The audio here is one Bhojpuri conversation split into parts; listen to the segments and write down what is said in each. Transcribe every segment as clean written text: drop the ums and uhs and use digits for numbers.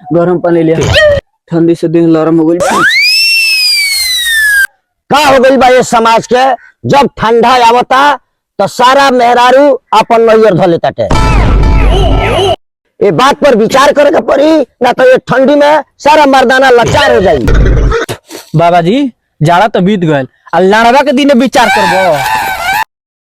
गरम पानी लिया, ठंडी से दिन लरम हो गई। का हो गई बा ये समाज के, जब ठंडा आवता तो सारा मेहरारू अपन नैयर धो लेता टे। ये बात पर विचार करे के पड़ी, ना तो ये ठंडी में सारा मर्दाना लाचार हो जाई। बाबा जी जाड़ा तो बीत गए, लड़वा के दिन विचार करबो।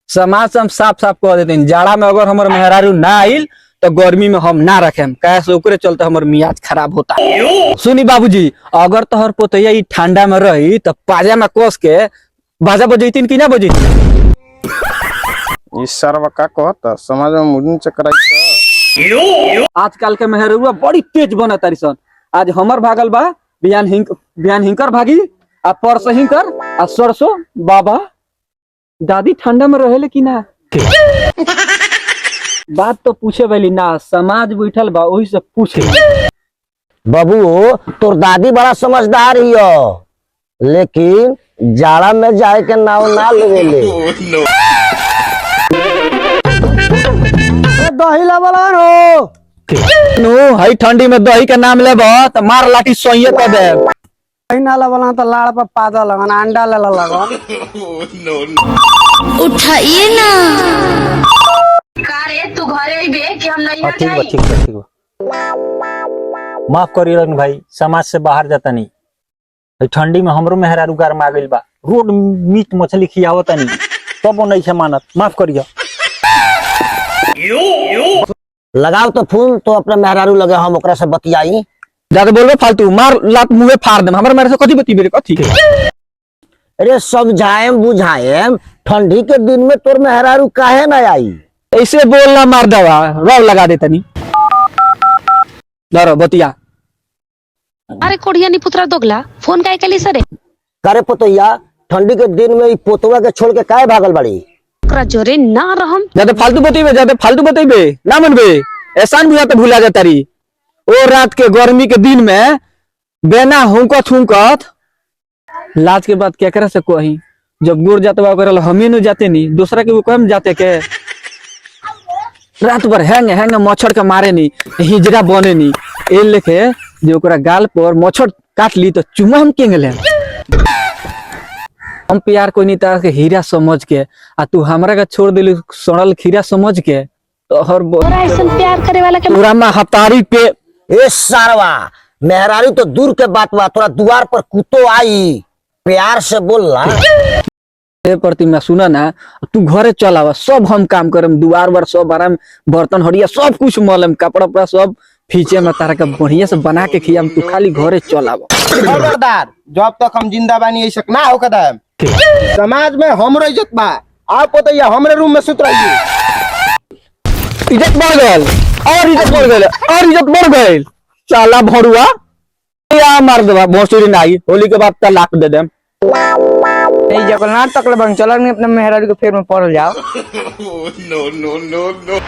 समाज से हम साफ साफ कह देते हैं, जाड़ा में अगर हमारे मेहरारू ना आइल तो गर्मी में हम ना रखें, कैसे ओकरे चलते हमारे मियाज खराब होता। सुनी बाबूजी, अगर तोहर पोतैया ई ठंडा में रही तो पाजा में कस के बाजा बजैतीन कि ना बजैतीन? इस सरवा का कहता समाज में मुंडन चकराई। आजकल के मेहरुआ बड़ी तेज बना तारी सन। आज हमर भागल बा, बिहान हिंकर भागी, आ परसो हिंकर, आ सरसो बाबा दादी ठंडा में रहेले कि ना? बात तो पूछे वाली ना, समाज बैठल बा वही से पूछे। बाबू तोर दादी बड़ा समझदार ही हो, लेकिन जाड़ा में जाए के नाव ना लेवेले। दही लावला हो नो हई ठंडी में दही के नाम लेबो त मार लाठी सोइए कर दे। दही ना लावला तो लाड़ पर पादा लगन, अंडा ले लगन। उठाइए ना कारे तू घरे आइबे कि हम नहीं जाई। ठीक बा माफ करिए भाई, समाज से बाहर जाता नहीं। ठंडी में हमरो मेहरारू गार आ गइल बा, रोड मीट मछली खियावता नहीं, तब वो नहीं मानत, माफ करिए। लगाओ तो फोन तो अपने मेहरारू लगे, हम ओकरा से बतियाई। ज्यादा बोलबो फालतू, मार लात मुंहे फाड़ देम। हमर मेरे से कथि बतिबे रे कथि? अरे समझाएम बुझाएम, ठंडी के दिन में तोर मेहरारू काहे ना आई? ऐसे बोलना मार दवा रव लगा दे तनी। डरो बतिया। अरे कोढ़िया नी पुत्रा दोगला फोन काहे कली सरे? करे पोतैया, ठंडी के दिन में ई पोतवा के छोड़ के काहे भागल बाड़ी? ओकरा जोरे ना रहम। ज्यादा फालतू बतिबे ना मनबे, एहसान बुझा तो भूला जाता री। ओ रात के गर्मी के दिन में बेना हुंकत लाज के बाद केकरा से कही, जब गुड़ जाते बा हमी न जाते नी, दूसरा के वो कम जाते के। रात भर हैंग मच्छर के मारे नी, हिजरा बने नी, ए लेके जो ओकरा गाल पर मच्छर काट ली तो चुमा हम केंगे ले। हम प्यार कोई नहीं तार के हीरा समझ के, आ तू हमरा के छोड़ दिली सड़ल खीरा समझ के, तो हर ऐसा प्यार करे वाला के पूरा में हफ्तारी पे। ए सारवा, मेहरारू तो दूर के बात बा, तोरा द्वार पर कुत्तो आई, प्यार से बोलला। ए प्रतिमा सुना ना, तू घरे चल आवा, सब हम काम करम, दुआर बार सब आराम, बर्तन हरिया सब कुछ मलम, कपड़ा उपड़ा सब फीचे में तारा के बढ़िया से बना के खियाम, तू खाली घरे चल आवा। खबरदार, जब तक हम जिंदा बानी ऐसा ना हो कदम। समाज में हमरो इज्जत बा, आप पोतैया हमरे रूम में सुत रहिए। इज्जत बढ़ गल और इज्जत बढ़ गई। साला भरुआ या मार देबा भोसड़ी नाई, होली के बाद तलाक दे देम। नहीं जगल ना तकले बन, चलन अपने मेहरारू के फेर में पड़ जाओ। नो नो नो नो